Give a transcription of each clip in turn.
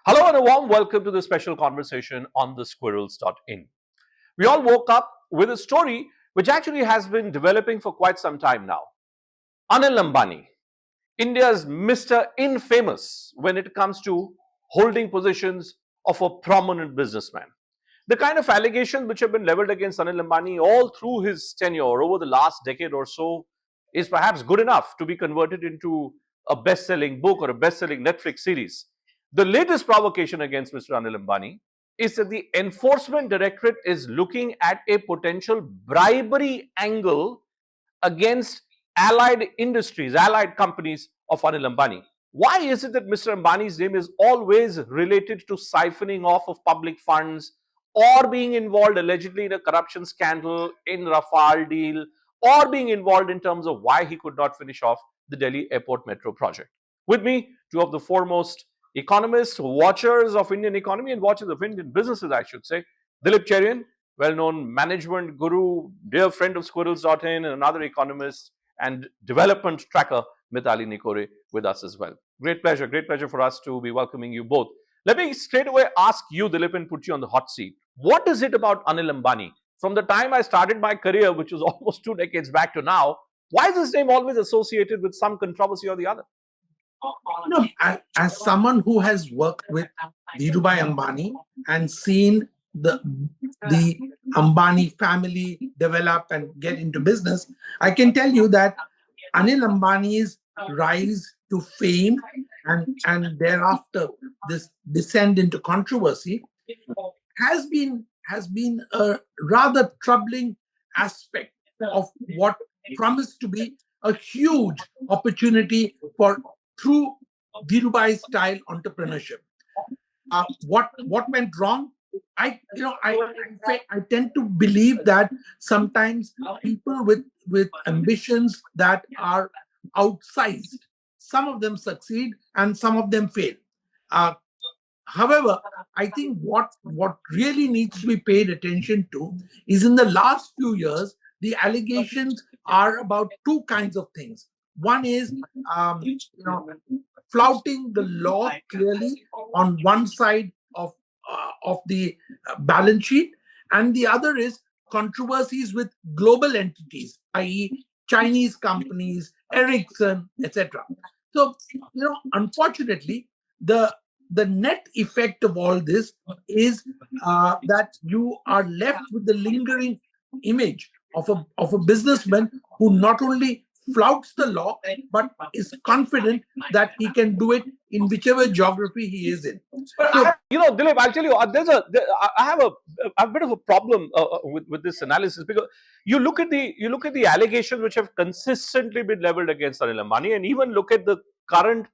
Hello and a warm welcome to this special conversation on the Squirrels.in. We all woke up with a story which actually has been developing for quite some time now. Anil Ambani, India's Mr. Infamous when it comes to holding positions of a prominent businessman. The kind of allegations which have been leveled against Anil Ambani all through his tenure over the last decade or so is perhaps good enough to be converted into a best-selling book or a best-selling Netflix series. The latest provocation against Mr. Anil Ambani is that the Enforcement Directorate is looking at a potential bribery angle against allied industries, allied companies of Anil Ambani. Why is it that Mr. Ambani's name is always related to siphoning off of public funds or being involved allegedly in a corruption scandal in Rafale deal or being involved in terms of why he could not finish off the Delhi Airport Metro project? With me, two of the foremost economists, watchers of Indian economy and watchers of Indian businesses, I should say. Dilip Cherian, well-known management guru, dear friend of Squirrels.in, and another economist and development tracker, Mitali Nikore, with us as well. Great pleasure for us to be welcoming you both. Let me straight away ask you, Dilip, and put you on the hot seat. What is it about Anil Ambani? From the time I started my career, which was almost 2 decades back to now, why is his name always associated with some controversy or the other? As someone who has worked with Dhirubhai Ambani and seen the Ambani family develop and get into business, I can tell you that Anil Ambani's rise to fame and thereafter this descent into controversy has been a rather troubling aspect of what promised to be a huge opportunity for true Dhirubhai style entrepreneurship. What went wrong? I tend to believe that sometimes people with ambitions that are outsized, some of them succeed and some of them fail. However, I think what really needs to be paid attention to is in the last few years, the allegations are about two kinds of things. One is, flouting the law clearly on one side of the balance sheet, and the other is controversies with global entities, i.e., Chinese companies, Ericsson, etc. So, unfortunately, the net effect of all this is that you are left with the lingering image of a businessman who not only flouts the law but is confident that he can do it in whichever geography he is in. So, Dilip, I'll tell you, I have a bit of a problem with this analysis, because you look at the allegations which have consistently been leveled against Anil Ambani, and even look at the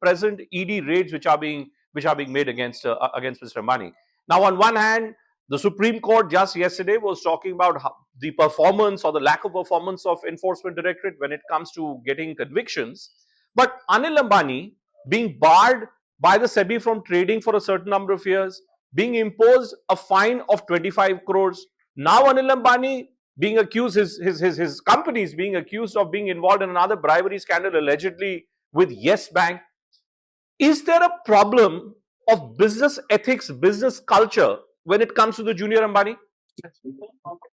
present ED raids which are being made against Mr. Ambani. Now, on one hand, the Supreme Court just yesterday was talking about the performance or the lack of performance of Enforcement Directorate when it comes to getting convictions. But Anil Ambani being barred by the SEBI from trading for a certain number of years, being imposed a fine of 25 crores. Now Anil Ambani being accused, his companies being accused of being involved in another bribery scandal allegedly with Yes Bank. Is there a problem of business ethics, business culture when it comes to the junior Ambani?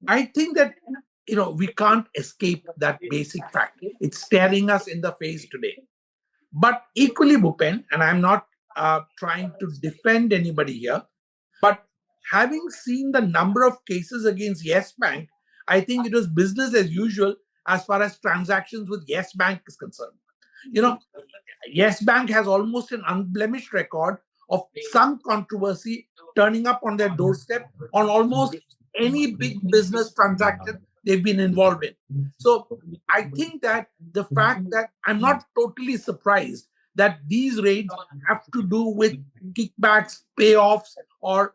I think that we can't escape that basic fact. It's staring us in the face today. But equally, Bhupen, and I'm not trying to defend anybody here, but having seen the number of cases against Yes Bank, I think it was business as usual as far as transactions with Yes Bank is concerned. Yes Bank has almost an unblemished record of some controversy turning up on their doorstep on almost any big business transaction they've been involved in. So I think that the fact that I'm not totally surprised that these raids have to do with kickbacks, payoffs, or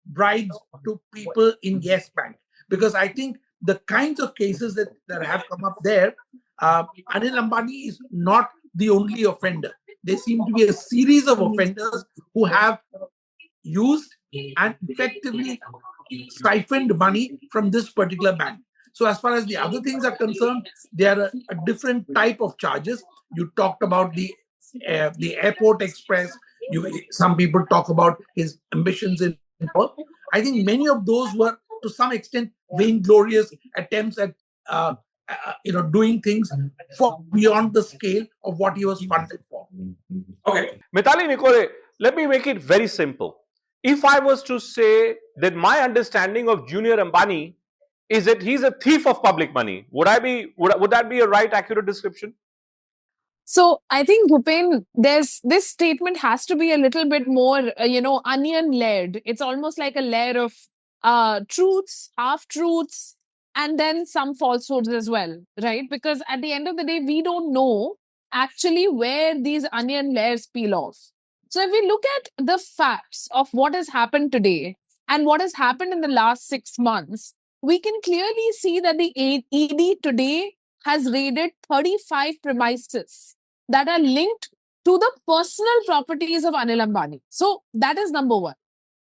bribes to people in Yes Bank, because I think the kinds of cases that have come up there, Anil Ambani is not the only offender. There seem to be a series of offenders who have used and effectively siphoned money from this particular bank. So as far as the other things are concerned, they are a different type of charges. You talked about the Airport Express, Some people talk about his ambitions in power. I think many of those were, to some extent, vainglorious attempts at doing things far beyond the scale of what he was funded for. Okay. Mitali Nikore, let me make it very simple. If I was to say that my understanding of Junior Ambani is that he's a thief of public money, would that be a right, accurate description? So I think, Bhupen, this statement has to be a little bit more, onion layered. It's almost like a layer of truths, half truths, and then some falsehoods as well, right? Because at the end of the day, we don't know actually where these onion layers peel off. So if we look at the facts of what has happened today and what has happened in the last 6 months, we can clearly see that the ED today has raided 35 premises that are linked to the personal properties of Anil Ambani. So that is number one.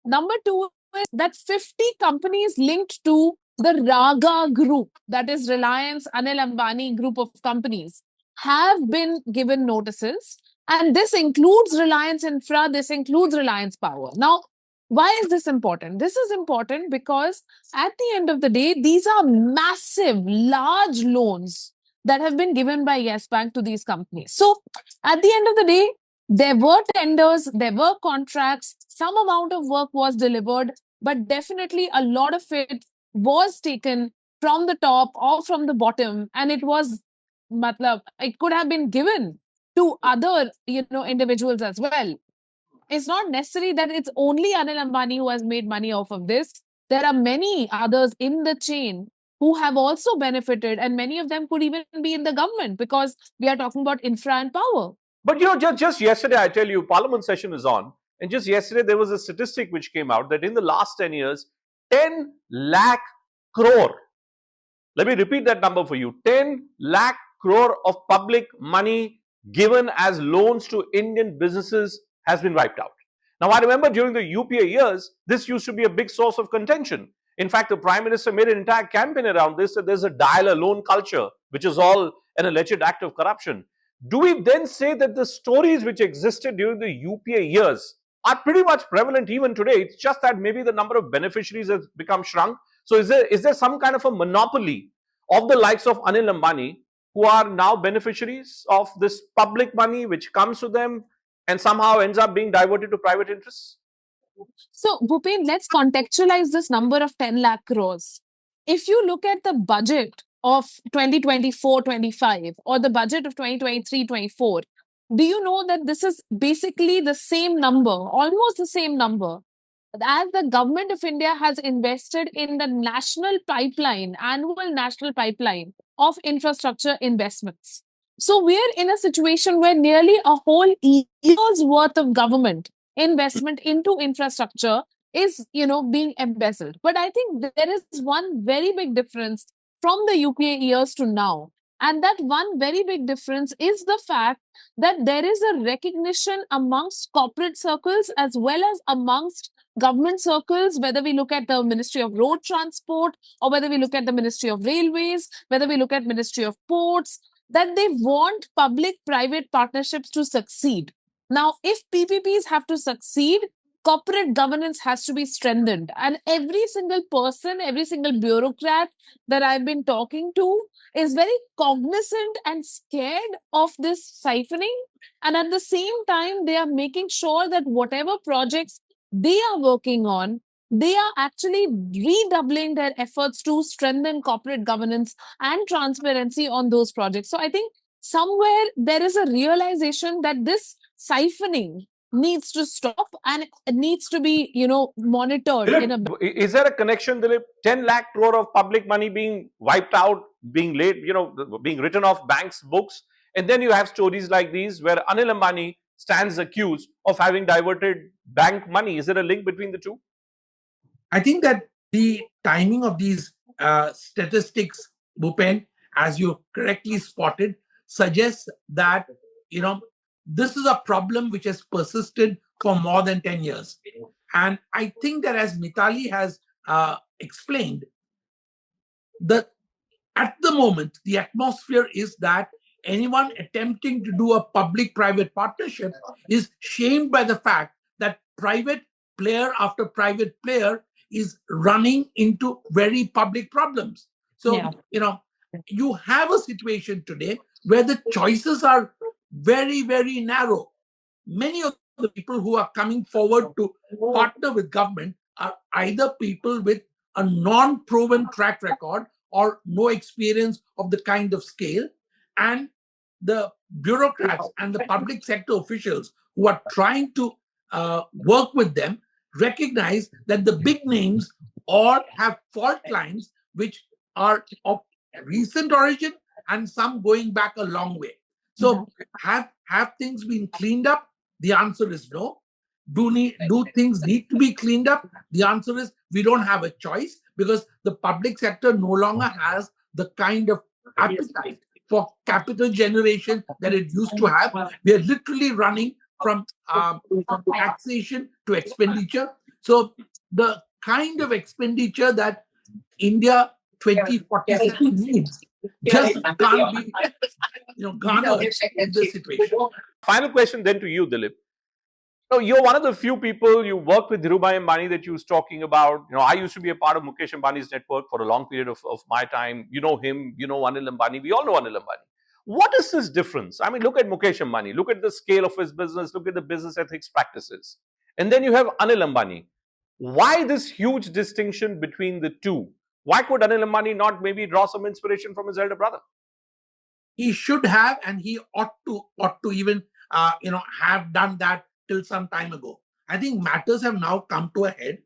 Number two is that 50 companies linked to the Raga group, that is Reliance Anil Ambani group of companies, have been given notices. And this includes Reliance Infra, this includes Reliance Power. Now, why is this important? This is important because at the end of the day, these are massive, large loans that have been given by Yes Bank to these companies. So at the end of the day, there were tenders, there were contracts, some amount of work was delivered, but definitely a lot of it was taken from the top or from the bottom, and it was, it could have been given to other, individuals as well. It's not necessary that it's only Anil Ambani who has made money off of this. There are many others in the chain who have also benefited, and many of them could even be in the government because we are talking about infra and power. But just yesterday, I tell you, Parliament session is on, and just yesterday there was a statistic which came out that in the last 10 years, 10 lakh crore. Let me repeat that number for you. 10 lakh crore of public money given as loans to Indian businesses has been wiped out. Now, I remember during the UPA years, this used to be a big source of contention. In fact, the Prime Minister made an entire campaign around this, that there's a dial-a-loan culture, which is all an alleged act of corruption. Do we then say that the stories which existed during the UPA years are pretty much prevalent even today? It's just that maybe the number of beneficiaries has become shrunk. So is there some kind of a monopoly of the likes of Anil Ambani who are now beneficiaries of this public money which comes to them and somehow ends up being diverted to private interests? So, Bhupen, let's contextualize this number of 10 lakh crores. If you look at the budget of 2024-25 or the budget of 2023-24, do you know that this is basically the same number, almost the same number, as the government of India has invested in the national pipeline, annual national pipeline of infrastructure investments? So we're in a situation where nearly a whole year's worth of government investment into infrastructure is, being embezzled. But I think there is one very big difference from the UPA years to now. And that one very big difference is the fact that there is a recognition amongst corporate circles as well as amongst government circles, whether we look at the Ministry of Road Transport or whether we look at the Ministry of Railways, whether we look at Ministry of Ports, that they want public-private partnerships to succeed. Now, if PPPs have to succeed, corporate governance has to be strengthened. And every single person, every single bureaucrat that I've been talking to is very cognizant and scared of this siphoning. And at the same time, they are making sure that whatever projects they are working on, they are actually redoubling their efforts to strengthen corporate governance and transparency on those projects. So I think somewhere there is a realization that this siphoning needs to stop and it needs to be, monitored. Is there a connection, Dilip? 10 lakh crore of public money being wiped out, being laid, being written off banks' books. And then you have stories like these where Anil Ambani stands accused of having diverted bank money. Is there a link between the two? I think that the timing of these statistics, Bhupen, as you correctly spotted, suggests that, this is a problem which has persisted for more than 10 years. And I think that, as Mitali has explained, that at the moment, the atmosphere is that anyone attempting to do a public-private partnership is shamed by the fact that private player after private player is running into very public problems. So, you have a situation today where the choices are very, very narrow. Many of the people who are coming forward to partner with government are either people with a non-proven track record or no experience of the kind of scale, and the bureaucrats and the public sector officials who are trying to work with them recognize that the big names all have fault lines which are of recent origin and some going back a long way. So have things been cleaned up? The answer is no. Do things need to be cleaned up? The answer is we don't have a choice, because the public sector no longer has the kind of appetite for capital generation that it used to have. We are literally running from taxation to expenditure. So the kind of expenditure that India 2047 needs just can't be garnered in this situation. Final question then to you, Dilip. You're one of the few people, you work with Dhirubhai Ambani that you was talking about. I used to be a part of Mukesh Ambani's network for a long period of my time. You know him, you know Anil Ambani. We all know Anil Ambani. What is this difference? I mean, look at Mukesh Ambani. Look at the scale of his business. Look at the business ethics practices. And then you have Anil Ambani. Why this huge distinction between the two? Why could Anil Ambani not maybe draw some inspiration from his elder brother? He should have, and he ought to even have done that till some time ago. I think matters have now come to a head.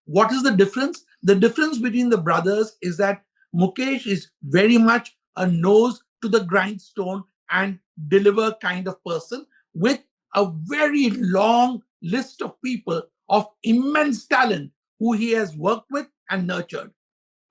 What is the difference? The difference between the brothers is that Mukesh is very much a nose to the grindstone and deliver kind of person with a very long list of people of immense talent who he has worked with and nurtured.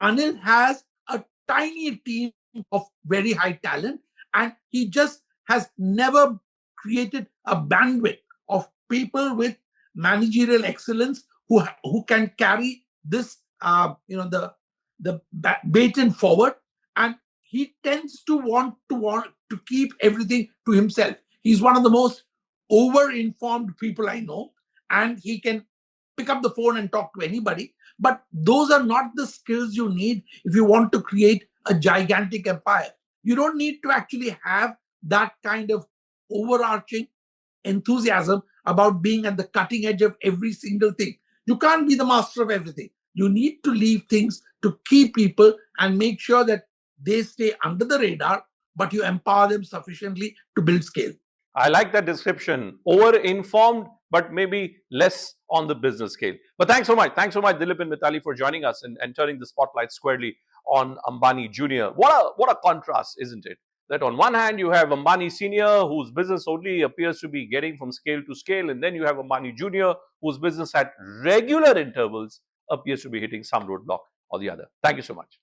Anil has a tiny team of very high talent, and he just has never created a bandwidth of people with managerial excellence who can carry this the baton forward. And he tends to want to keep everything to himself. He's one of the most over-informed people I know, and he can pick up the phone and talk to anybody. But those are not the skills you need if you want to create a gigantic empire. You don't need to actually have that kind of overarching enthusiasm about being at the cutting edge of every single thing. You can't be the master of everything. You need to leave things to key people and make sure that they stay under the radar, but you empower them sufficiently to build scale. I like that description. Over-informed, but maybe less on the business scale. But thanks so much. Thanks so much, Dilip and Mitali, for joining us and turning the spotlight squarely on Ambani Jr. What a contrast, isn't it? That on one hand, you have Ambani Sr., whose business only appears to be getting from scale to scale. And then you have Ambani Jr., whose business at regular intervals appears to be hitting some roadblock or the other. Thank you so much.